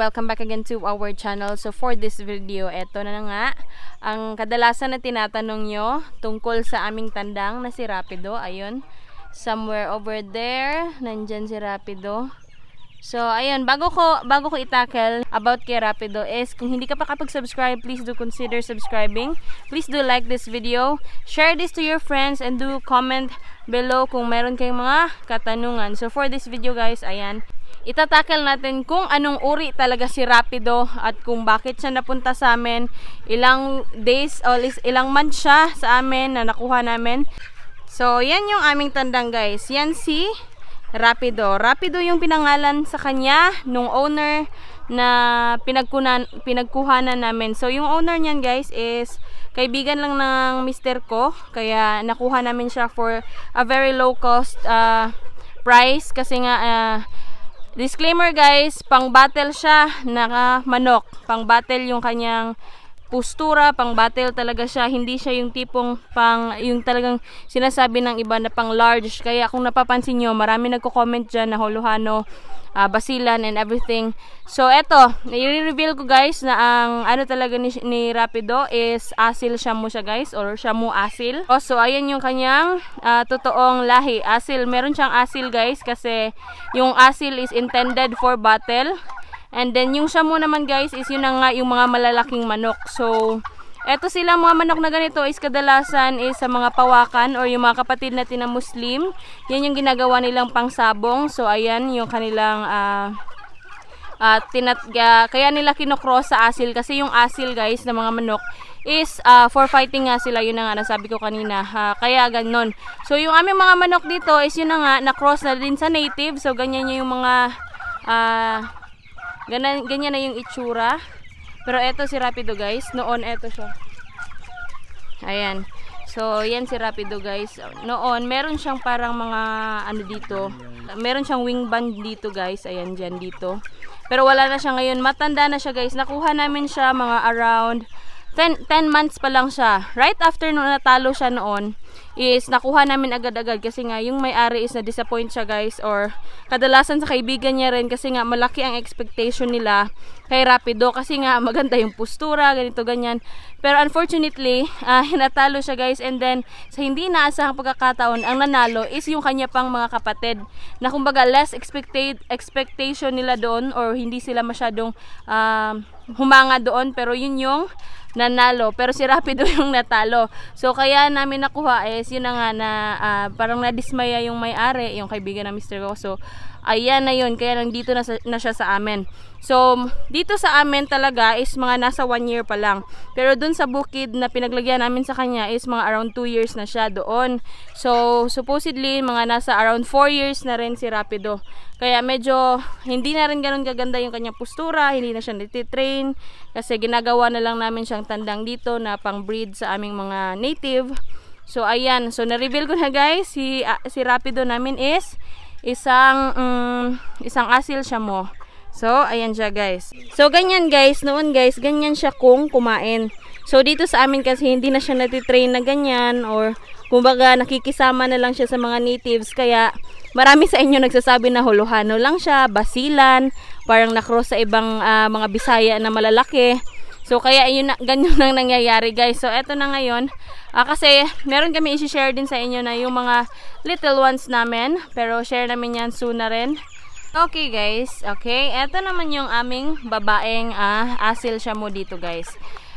welcome back again to our channel. So for this video, eto na nga ang kadalasan na tinatanong nyo tungkol sa aming tandang na si Rapido. Ayun, somewhere over there, nandyan si Rapido. So ayun, bago ko i-tackle about kay Rapido is, kung hindi ka pa kapag-subscribe, please do consider subscribing. Please do like this video, share this to your friends, and do comment below kung meron kayong mga katanungan. So for this video guys, ayan, itatakal natin kung anong uri talaga si Rapido at kung bakit siya napunta sa amin, ilang days o ilang months siya sa amin na nakuha namin. So yan yung aming tandang guys, yan si Rapido. Rapido yung pinangalan sa kanya nung owner na pinagkuhanan namin. So yung owner niyan guys is kaibigan lang ng mister ko, kaya nakuha namin siya for a very low cost price kasi nga disclaimer guys, pang battle siya na manok. Pang battle yung kanyang postura, pang battle talaga siya. Hindi siya yung tipong yung talagang sinasabi ng iba na pang large. Kaya kung napapansin nyo, marami nagko-comment dyan na huluhano, basilan and everything. So eto, i-reveal ko guys na ang ano talaga ni Rapido is asil Shamu siya guys, or Shamu asil. So ayan yung kanyang totoong lahi, asil. Meron siyang asil guys kasi yung asil is intended for battle. And then yung Shamu naman guys is yun na nga yung mga malalaking manok. So eto silang mga manok na ganito is kadalasan is sa mga pawakan or yung mga kapatid natin na Muslim. Yan yung ginagawa nilang pangsabong. So ayan yung kanilang kaya nila kinocross sa asil kasi yung asil guys na mga manok is for fighting nga sila. Yun na nga nasabi ko kanina, kaya ganon. So yung aming mga manok dito is yun na nga na-cross na din sa native. So ganyan yung mga ganyan na yung itsura. Pero eto si Rapido guys, noon eto siya. Ayan. So yan si Rapido guys. Noon meron siyang parang mga ano dito. Meron siyang wing band dito guys. Ayan dyan dito. Pero wala na siya ngayon. Matanda na siya guys. Nakuha namin siya mga around 10 months pa lang siya. Right after nung natalo siya noon is nakuha namin agad-agad kasi nga yung may-ari is na-disappoint siya guys, or kadalasan sa kaibigan niya rin kasi nga malaki ang expectation nila kay Rapido kasi nga maganda yung postura, ganito ganyan. Pero unfortunately, natalo siya guys, and then sa hindi inaasahang pagkakataon, ang nanalo is yung kanya pang mga kapatid na kumbaga less expectation nila doon, or hindi sila masyadong humanga doon, pero yun yung nanalo, pero si Rapido yung natalo. So kaya namin nakuha is yun na nga na parang nadismaya yung may-ari, yung kaibigan ng Mr. ko. So ayan na yun, kaya nandito na siya sa amin. So dito sa amin talaga is mga nasa 1 year pa lang, pero dun sa bukid na pinaglagyan namin sa kanya is mga around 2 years na siya doon. So supposedly mga nasa around 4 years na rin si Rapido. Kaya medyo hindi na rin ganun kaganda yung kanyang postura, hindi na siya nititrain kasi ginagawa na lang namin siyang tandang dito na pang breed sa aming mga native. So ayan, so na-reveal ko na guys, si Rapido namin is isang asil Shamu. So ayan siya guys. So ganyan guys, noon guys, ganyan siya kung kumain. So dito sa amin kasi hindi na siya natitrain na ganyan, or kumbaga nakikisama na lang siya sa mga natives, kaya marami sa inyo nagsasabi na huluhano lang siya, basilan, parang na-cross sa ibang mga Bisaya na malalaki. So kaya yun ganyan lang nangyayari guys. So eto na ngayon, kasi meron kami i-share din sa inyo na yung mga little ones namin, pero share namin yan soon na rin. Okay guys, okay, eto naman yung aming babaeng asil Shamu dito guys.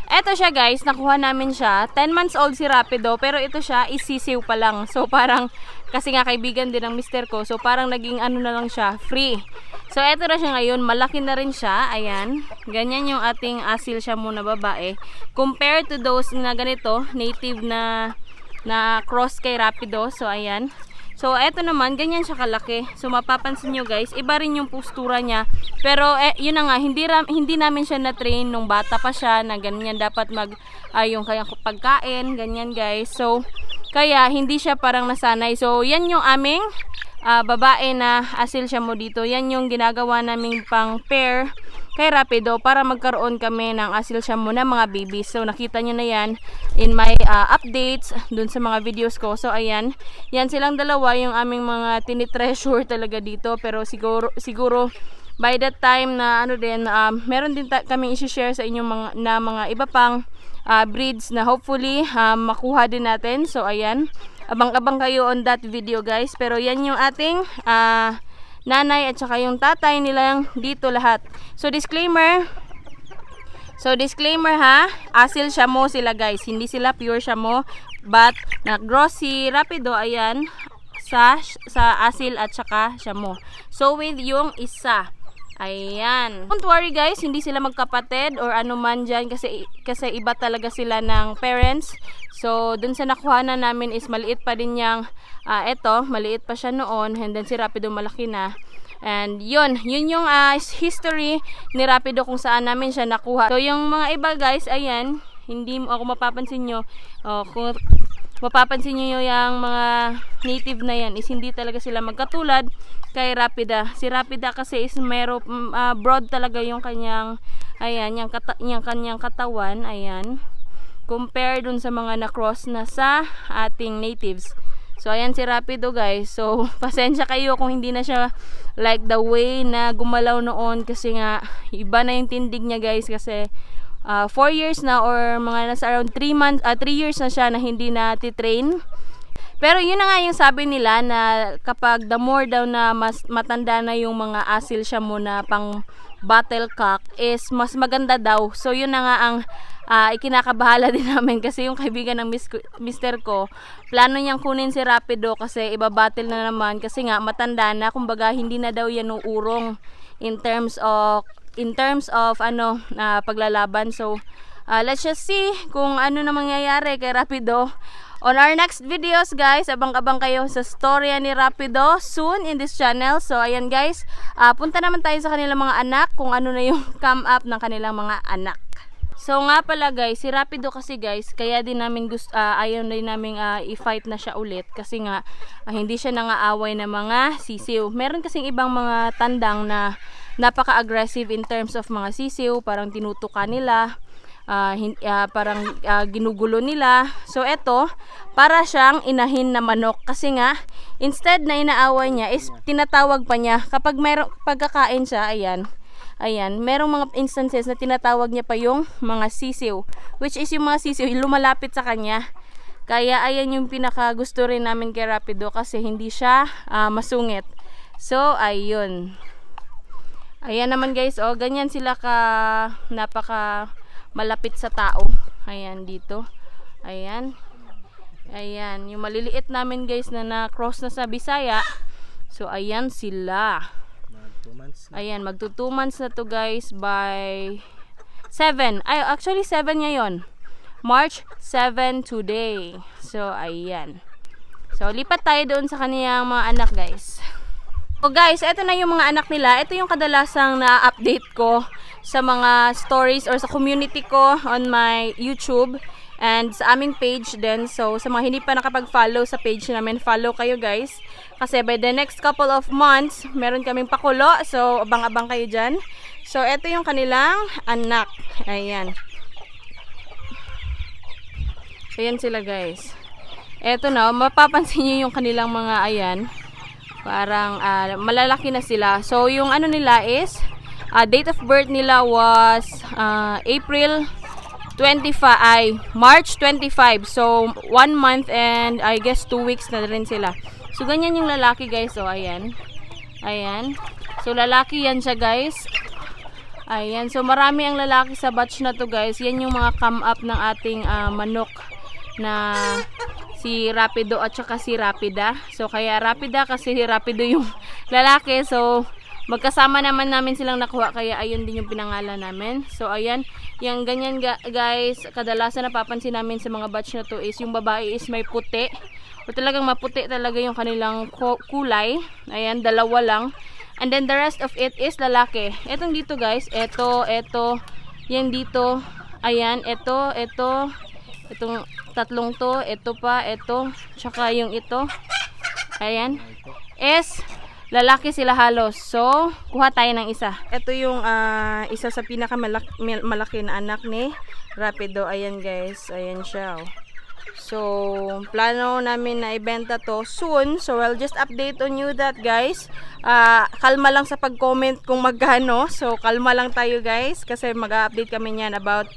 Eto siya guys, nakuha namin siya, 10 months old si Rapido, pero ito siya isisiw pa lang. So parang, kasi nga kaibigan din ng mister ko, so parang naging ano na lang siya, free. So eto na siya ngayon, malaki na rin siya, ayan. Ganyan yung ating asil Shamu na babae. Compared to those na ganito, native na cross kay Rapido, so ayan. So eto naman, ganyan siya kalaki. So mapapansin nyo guys, iba rin yung postura niya. Pero yun na nga, hindi namin siya na-train nung bata pa siya na ganyan dapat yung kayang pagkain, ganyan guys. So kaya hindi siya parang nasanay. So yan yung aming babae na asil Shamu dito. Yan yung ginagawa naming pang pair kay Rapido para magkaroon kami ng asil Shamu na mga babies. So nakita nyo na yan in my updates dun sa mga videos ko. So ayan, yan silang dalawa yung aming mga tinitreasure talaga dito. Pero siguro by that time na ano din, meron din kami i-share sa inyo mga iba pang breeds na hopefully makuha din natin. So ayan, abang-abang kayo on that video guys. Pero yan yung ating nanay at saka yung tatay nilang dito lahat. So disclaimer ha, asil Shamo sila guys, hindi sila pure Shamo, but nag-gross si Rapido ayan sa asil at saka Shamo. So with yung isa, ayan, don't worry guys, hindi sila magkapatid or ano man dyan, kasi iba talaga sila ng parents. So dun sa nakuhanan namin is maliit pa din yung eto, maliit pa siya noon, and then si Rapido malaki na. And yun yung history ni Rapido kung saan namin siya nakuha. So yung mga iba guys, ayan, hindi mo ako mapapansin nyo, kung mapapansin nyo yung mga native na yan is hindi talaga sila magkatulad kay Rapida. Si Rapida kasi is broad talaga yung kanyang, ayan, yung kanyang katawan, ayan, compare dun sa mga na-cross na sa ating natives. So ayan si Rapido guys. So pasensya kayo kung hindi na siya like the way na gumalaw noon, kasi nga iba na yung tindig niya guys, kasi 4 years na or mga nasa around 3 years na siya na hindi na titrain. Pero yun na nga yung sabi nila na kapag the more daw na mas matanda na yung mga asil Shamo na pang battlecock is mas maganda daw. So yun na nga ang ikinakabahala din namin, kasi yung kaibigan ng mister ko, plano niyang kunin si Rapido kasi ibabattle na naman, kasi nga matanda na, kumbaga hindi na daw yan uurong in terms of paglalaban. So let's just see kung ano na mangyayari kay Rapido on our next videos guys. Abang-abang kayo sa storya ni Rapido soon in this channel. So ayan guys, punta naman tayo sa kanilang mga anak, kung ano na yung come up ng kanilang mga anak. So nga pala guys, si Rapido kasi guys, kaya din namin ayaw din namin i-fight na siya ulit, kasi nga hindi siya nangaaway ng mga sisiw. Meron kasing ibang mga tandang na napaka-aggressive in terms of mga sisiw, parang tinutukan nila, parang ginugulo nila. So eto, para siyang inahin na manok, kasi nga instead na inaaway niya is tinatawag pa niya kapag mayroong pagkakain siya. Ayan, merong mga instances na tinatawag niya pa yung mga sisiw, which is yung mga sisiw lumalapit sa kanya. Kaya ayan yung pinaka gusto rin namin kay Rapido, kasi hindi siya masungit. So ayun, ayan naman guys, ganyan sila napaka malapit sa tao. Ayan dito, ayan, yung maliliit namin guys na cross na sa Bisaya. So ayan sila. Ayan, magto 2 months na to guys by 7. Actually 7 ngayon. March 7 today. So ayan. So lipat tayo doon sa kaniyang mga anak guys. So guys, eto na yung mga anak nila. Ito yung kadalasang na-update ko sa mga stories or sa community ko on my YouTube and sa aming page din. So sa mga hindi pa nakapag-follow sa page namin, follow kayo guys, kasi by the next couple of months meron kaming pakulo. So abang-abang kayo dyan. So eto yung kanilang anak. Ayan, ayan sila guys. Eto na, mapapansin nyo yung kanilang mga, ayan, parang malalaki na sila. So yung ano nila is date of birth nila was March 25. So 1 month and I guess 2 weeks na rin sila. So ganyan yung lalaki guys. So ayan, so lalaki yan siya guys. Ayan, so marami ang lalaki sa batch na to guys. Yan yung mga come up ng ating manok na si Rapido at saka si Rapida. So kaya Rapida kasi si Rapido yung lalaki. So magkasama naman namin silang nakuha, kaya ayun din yung pinangalan namin. So ayan, yung ganyan guys, kadalasan napapansin namin sa mga batch na to is yung babae is may puti, o talagang maputi talaga yung kanilang kulay. Ayan, 2 lang. And then the rest of it is lalaki. Etong dito guys, eto, yan dito, ayan, etong tatlong to, eto pa, eto, tsaka yung ito, ayan, is lalaki sila halos. So kuha tayo ng isa. Ito yung isa sa pinakamalaki na anak ni Rapido. Ayan guys, ayan siya. So, plano namin na ibenta to soon. So, I'll just update on you that, guys. Kalma lang sa pag-comment kung magkano. So, kalma lang tayo, guys. Kasi mag-update kami niyan about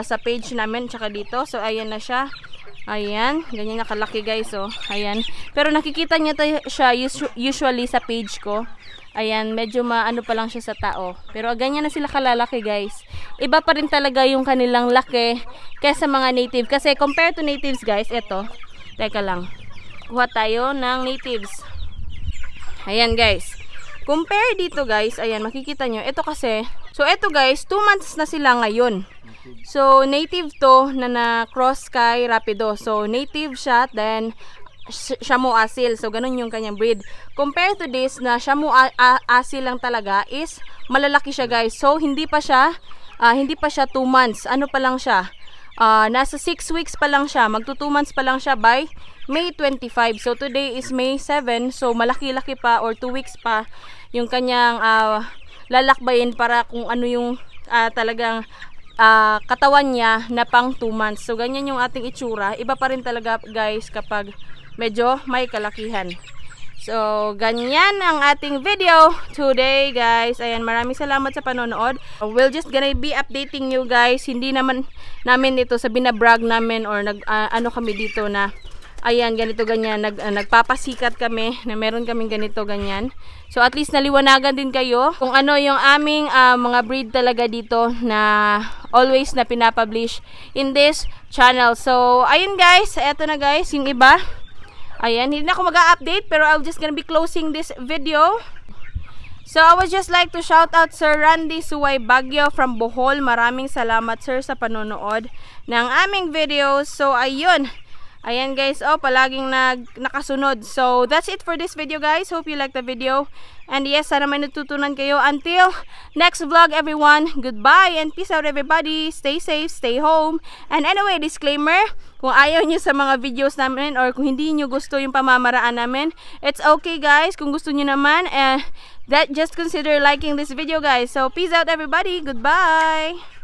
sa page namin. Tsaka dito. So, ayan na siya. Ayan. Ganyan nakalaki, guys. Oh. Ayan. Pero nakikita niya siya usually sa page ko. Ayan, medyo maano pa lang siya sa tao. Pero ganyan na sila kalalaki, guys. Iba pa rin talaga yung kanilang laki kaysa mga native. Kasi compared to natives, guys, eto. Teka lang. Kuha tayo ng natives. Ayan, guys. Compare dito, guys. Ayan, makikita nyo. Ito kasi. So, eto, guys. 2 months na sila ngayon. So, native to na cross kay Rapido. So, native siya. Then, Shamu Asil. So, ganun yung kanyang breed. Compared to this, na Shamu Asil lang talaga, is malalaki siya, guys. So, hindi pa siya 2 months. Ano pa lang siya? Nasa 6 weeks pa lang siya. Magto 2 months pa lang siya by May 25. So, today is May 7. So, malaki-laki pa or 2 weeks pa yung kanyang lalakbayin para kung ano yung talagang katawan niya na pang 2 months. So, ganyan yung ating itsura. Iba pa rin talaga, guys, kapag medyo may kalakihan. So, ganyan ang ating video today, guys. Ayan, maraming salamat sa panonood. We'll just gonna be updating you, guys. Hindi naman namin ito sa binabrag namin or ano kami dito na ayan, ganito, ganyan. Nagpapasikat kami na meron kaming ganito, ganyan. So, at least naliwanagan din kayo kung ano yung aming mga breed talaga dito na always na pinapublish in this channel. So, ayun, guys. Eto na, guys, yung iba. Ayan, hindi na ako mag-update pero I'm just gonna be closing this video. So, I would just like to shout out Sir Randy Suway Bagyo from Bohol. Maraming salamat, sir, sa panonood ng aming videos. So, ayun. Ayan, guys, palaging nakasunod. So, that's it for this video, guys. Hope you like the video. And yes, sana may natutunan kayo. Until next vlog, everyone. Goodbye and peace out, everybody. Stay safe, stay home. And anyway, disclaimer, kung ayaw nyo sa mga videos namin or kung hindi nyo gusto yung pamamaraan namin, it's okay, guys. Kung gusto nyo naman, just consider liking this video, guys. So, peace out, everybody. Goodbye.